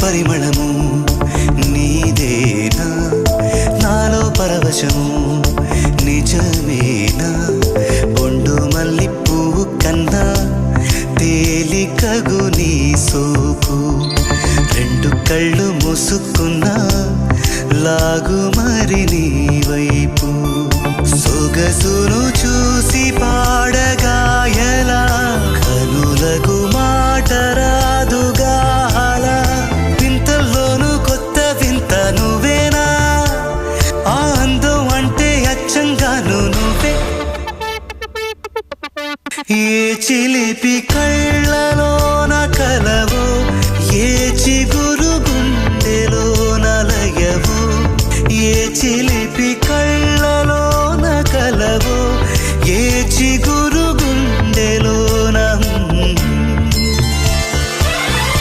పరిమళము నీదేనా నాలో పరవశము నిజమేనా బొండు మల్లి పువ్వు కన్నా తేలికగు నీ సోకు రెండు కళ్ళు మూసుకున్నా లాగు మరి నీ వైపు సొగసును చూసి పాడగాయలా కనులకు మాట రాదుగా అలా వింతల్లోనూ కొత్త వింత నువ్వేనా ఆ అందం అంటే అచ్చంగాను నువ్వే ఏ చిలిపి కళ్ళలోన కలవో ఏ చిగు